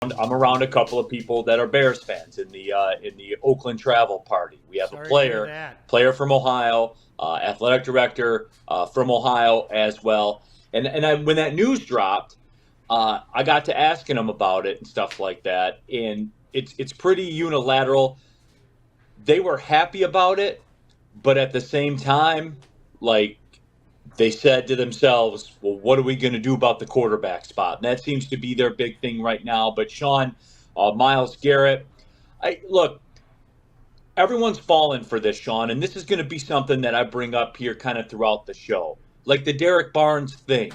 I'm around a couple of people that are Bears fans in the Oakland travel party. We have Sorry a to hear player that. player from Ohio, athletic director from Ohio as well. When that news dropped, I got to asking him about it and stuff like that, and it's pretty unilateral. They were happy about it, but at the same time, like they said to themselves, well, what are we going to do about the quarterback spot? And that seems to be their big thing right now. But Sean, Myles Garrett, look, everyone's fallen for this, Sean, and this is going to be something that I bring up here kind of throughout the show. Like the Derek Barnes thing.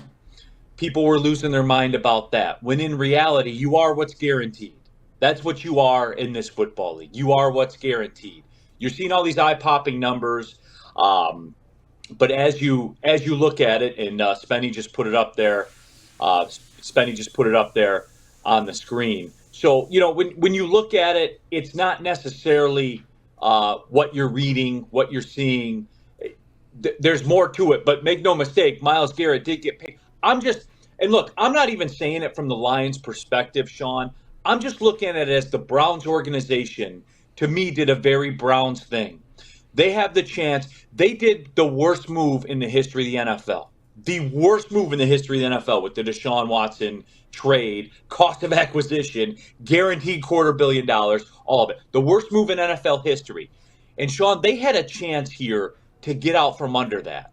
People were losing their mind about that, when in reality, you are what's guaranteed. That's what you are in this football league. You are what's guaranteed. You're seeing all these eye-popping numbers. But as you look at it, and Spenny just put it up there, on the screen. So when you look at it, it's not necessarily what you're reading, what you're seeing. There's more to it. But make no mistake, Myles Garrett did get paid. And look, I'm not even saying it from the Lions' perspective, Sean. I'm just looking at it as the Browns organization. To me, did a very Browns thing. They have the chance. They did the worst move in the history of the NFL. The worst move in the history of the NFL with the Deshaun Watson trade, cost of acquisition, guaranteed $250 million, all of it. The worst move in NFL history. And Sean, they had a chance here to get out from under that.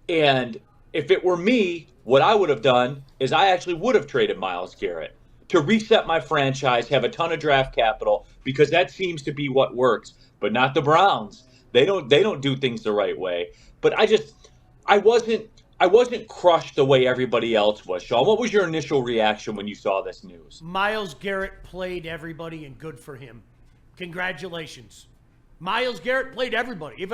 And if it were me, what I would have done is I actually would have traded Myles Garrett to reset my franchise, have a ton of draft capital, because that seems to be what works, but not the Browns. They don't do things the right way. But I wasn't crushed the way everybody else was. Sean, what was your initial reaction when you saw this news? Myles Garrett played everybody, and good for him. Congratulations. Myles Garrett played everybody.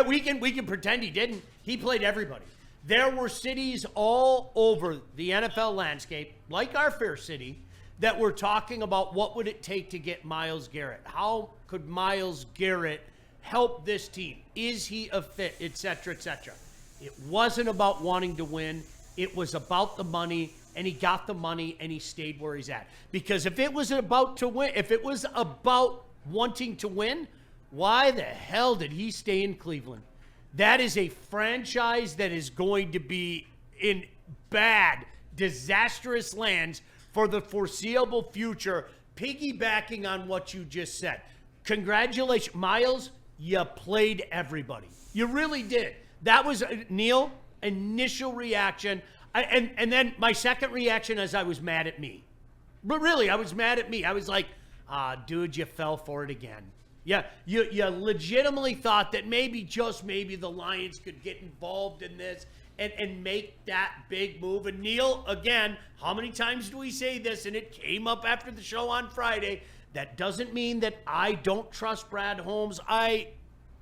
We can pretend he didn't. He played everybody. There were cities all over the NFL landscape, like our fair city, that were talking about what would it take to get Myles Garrett. How could Myles Garrett help this team? Is he a fit, et cetera, et cetera. It wasn't about wanting to win. It was about the money, and he got the money, and he stayed where he's at. Because if it was about to win, if it was about wanting to win, why the hell did he stay in Cleveland? That is a franchise that is going to be in bad, disastrous lands for the foreseeable future, piggybacking on what you just said. Congratulations. Myles, you played everybody. You really did. That was, Neal, initial reaction. And then my second reaction is I was mad at me. But really, I was mad at me. I was like, dude, you fell for it again. Yeah, you legitimately thought that maybe, just maybe, the Lions could get involved in this and make that big move. And Neal, again, how many times do we say this? And it came up after the show on Friday. That doesn't mean that I don't trust Brad Holmes. I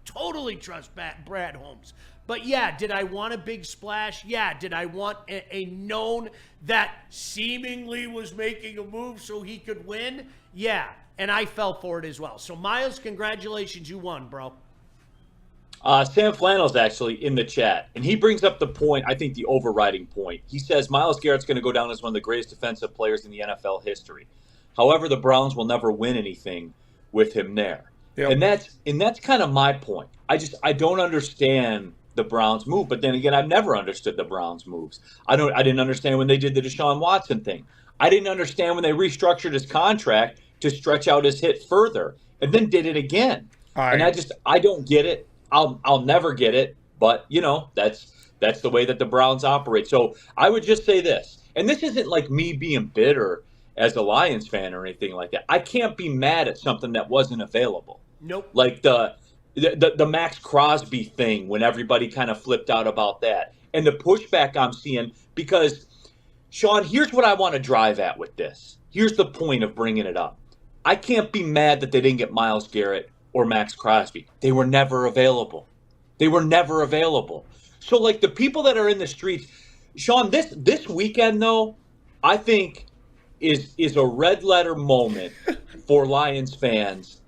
totally trust Brad Holmes. But yeah, did I want a big splash? Yeah. Did I want a known that seemingly was making a move so he could win? Yeah. And I fell for it as well. So, Myles, congratulations. You won, bro. Sam Flannel's actually in the chat, and he brings up the point, I think the overriding point. He says Myles Garrett's going to go down as one of the greatest defensive players in the NFL history. However, the Browns will never win anything with him there. Yep. And that's kind of my point. I don't understand the Browns move, but then again, I've never understood the Browns moves. I didn't understand when they did the Deshaun Watson thing. I didn't understand when they restructured his contract to stretch out his hit further, and then did it again. And I don't get it. I'll never get it. But that's the way that the Browns operate. So I would just say this, and this isn't like me being bitter as a Lions fan or anything like that. I can't be mad at something that wasn't available. Nope. Like the Max Crosby thing, when everybody kind of flipped out about that, and the pushback I'm seeing, because Sean, here's what I want to drive at with this. Here's the point of bringing it up. I can't be mad that they didn't get Myles Garrett or Max Crosby. They were never available. So, like, the people that are in the streets, Sean, this weekend, though, I think is a red letter moment for Lions fans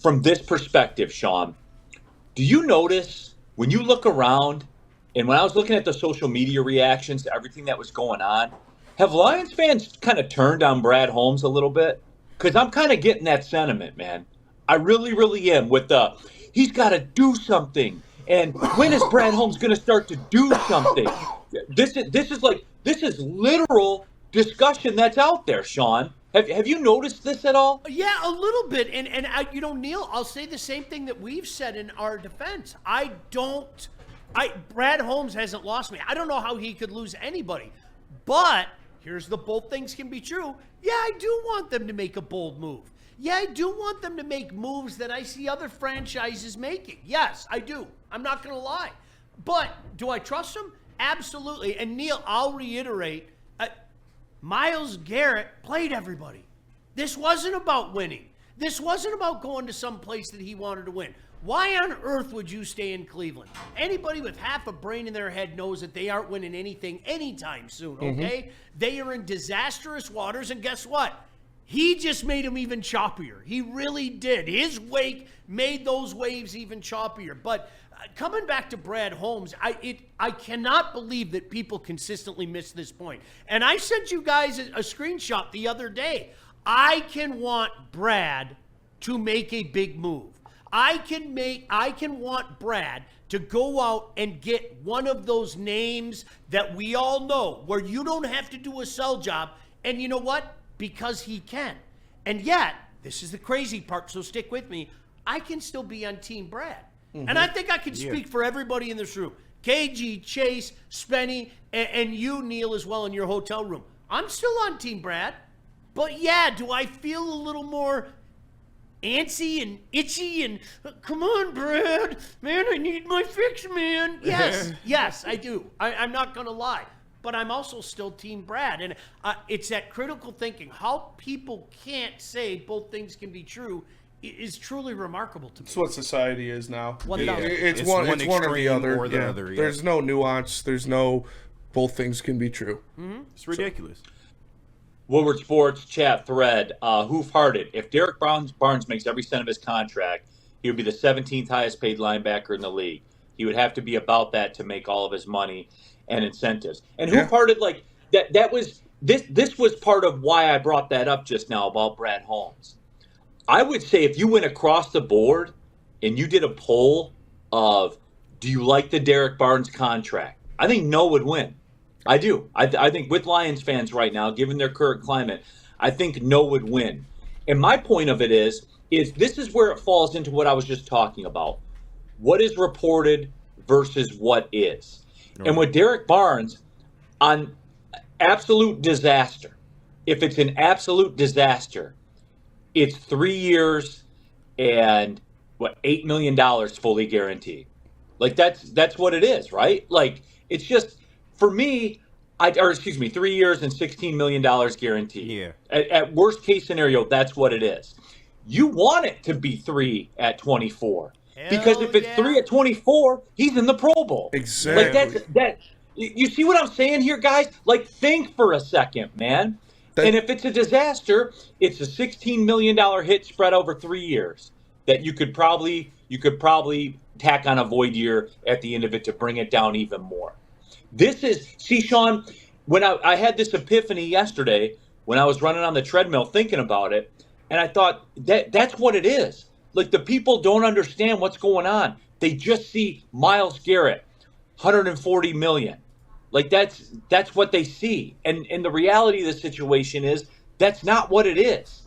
from this perspective, Sean. Do you notice when you look around, and when I was looking at the social media reactions to everything that was going on, Have Lions fans kind of turned on Brad Holmes a little bit? Because I'm kind of getting that sentiment, man. I really, really am. With he's got to do something. And when is Brad Holmes going to start to do something? This is literal discussion that's out there, Sean. Have you noticed this at all? Yeah, a little bit. And Neal, I'll say the same thing that we've said in our defense. Brad Holmes hasn't lost me. I don't know how he could lose anybody. But here's the bold things can be true. Yeah, I do want them to make a bold move. Yeah, I do want them to make moves that I see other franchises making. Yes, I do. I'm not going to lie. But do I trust them? Absolutely. And Neal, I'll reiterate, Myles Garrett played everybody. This wasn't about winning. This wasn't about going to some place that he wanted to win. Why on earth would you stay in Cleveland? Anybody with half a brain in their head knows that they aren't winning anything anytime soon, okay? They are in disastrous waters, and guess what? He just made them even choppier. He really did. His wake made those waves even choppier. But coming back to Brad Holmes, I cannot believe that people consistently miss this point. And I sent you guys a screenshot the other day. I can want Brad to make a big move. I can want Brad to go out and get one of those names that we all know, where you don't have to do a sell job. And you know what? Because he can. And yet, this is the crazy part, so stick with me, I can still be on Team Brad. And I think I can speak for everybody in this room. KG, Chase, Spenny, and you, Neal, as well in your hotel room. I'm still on Team Brad. But yeah, do I feel a little more antsy and itchy and, come on, Brad, man, I need my fix, man. Yes, I do. I'm not going to lie. But I'm also still Team Brad. And it's that critical thinking. How people can't say both things can be true is truly remarkable to me. It's what society is now. It's one or the other. Or the other, yeah. There's no nuance. There's no both things can be true. It's ridiculous. Woodward Sports chat thread, hoof-hearted. If Derek Barnes makes every cent of his contract, he would be the 17th highest paid linebacker in the league. He would have to be about that to make all of his money and incentives. And hoof-hearted, like that was this was part of why I brought that up just now about Brad Holmes. I would say if you went across the board and you did a poll of, do you like the Derek Barnes contract? I think no would win. I do. I think with Lions fans right now, given their current climate, I think no would win. And my point of it is this is where it falls into what I was just talking about. What is reported versus what is. Okay. And with Derek Barnes, on absolute disaster, if it's an absolute disaster, it's 3 years and $8 million fully guaranteed. Like that's what it is, right? Like it's just for me, 3 years and $16 million guaranteed. Yeah. At worst case scenario, that's what it is. You want it to be 3 at 24. Because if it's 3 at 24, he's in the Pro Bowl. Exactly. Like you see what I'm saying here, guys? Like think for a second, man. And if it's a disaster, it's a $16 million hit spread over 3 years that you could probably tack on a void year at the end of it to bring it down even more. Sean, when I had this epiphany yesterday when I was running on the treadmill thinking about it, and I thought that's what it is. Like the people don't understand what's going on. They just see Myles Garrett, $140 million. Like that's what they see. And the reality of the situation is that's not what it is.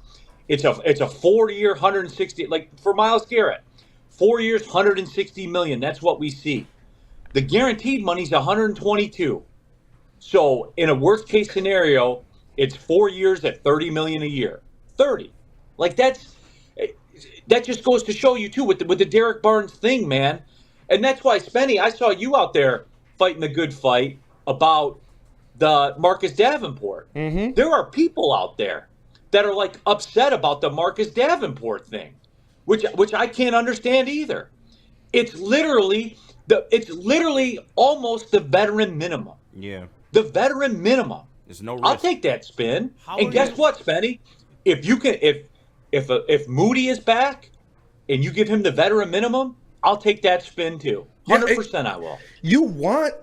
It's a 4-year, 160, like for Myles Garrett, 4 years, $160 million. That's what we see. The guaranteed money's $122. So in a worst case scenario, it's 4 years at $30 million a year. 30. Like that just goes to show you too with the Derek Barnes thing, man. And that's why, Spenny, I saw you out there fighting the good fight about the Marcus Davenport. Mm-hmm. There are people out there that are like upset about the Marcus Davenport thing, which I can't understand either. It's literally almost the veteran minimum. Yeah. The veteran minimum. There's no risk. I'll take that spin. And guess what, Spenny? If Moody is back and you give him the veteran minimum, I'll take that spin too. 100% I will.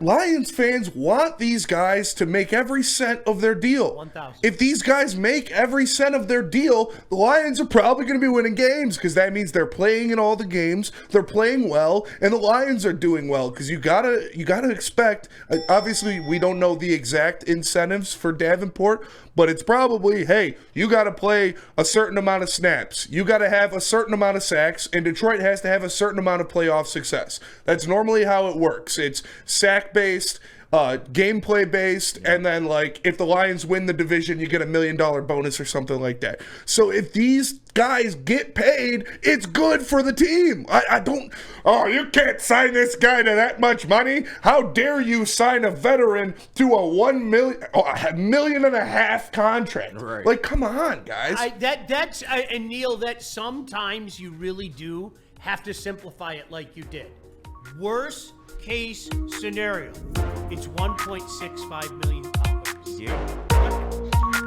Lions fans want these guys to make every cent of their deal. 1,000. If these guys make every cent of their deal, the Lions are probably going to be winning games because that means they're playing in all the games, they're playing well, and the Lions are doing well because you gotta expect. Obviously, we don't know the exact incentives for Davenport, but it's probably, hey, you got to play a certain amount of snaps. You got to have a certain amount of sacks, and Detroit has to have a certain amount of playoff success. That's normally how it works. It's sack-based, gameplay-based, and then, like, if the Lions win the division, you get $1 million bonus or something like that. So if these guys get paid, it's good for the team. You can't sign this guy to that much money. How dare you sign a veteran to a $1 million and a half contract? Right. Like, come on, guys. And Neal, that sometimes you really do have to simplify it like you did. Worst case scenario, it's $1.65 million. Yeah.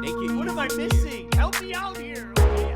Thank you. What am I missing? Help me out here. Okay?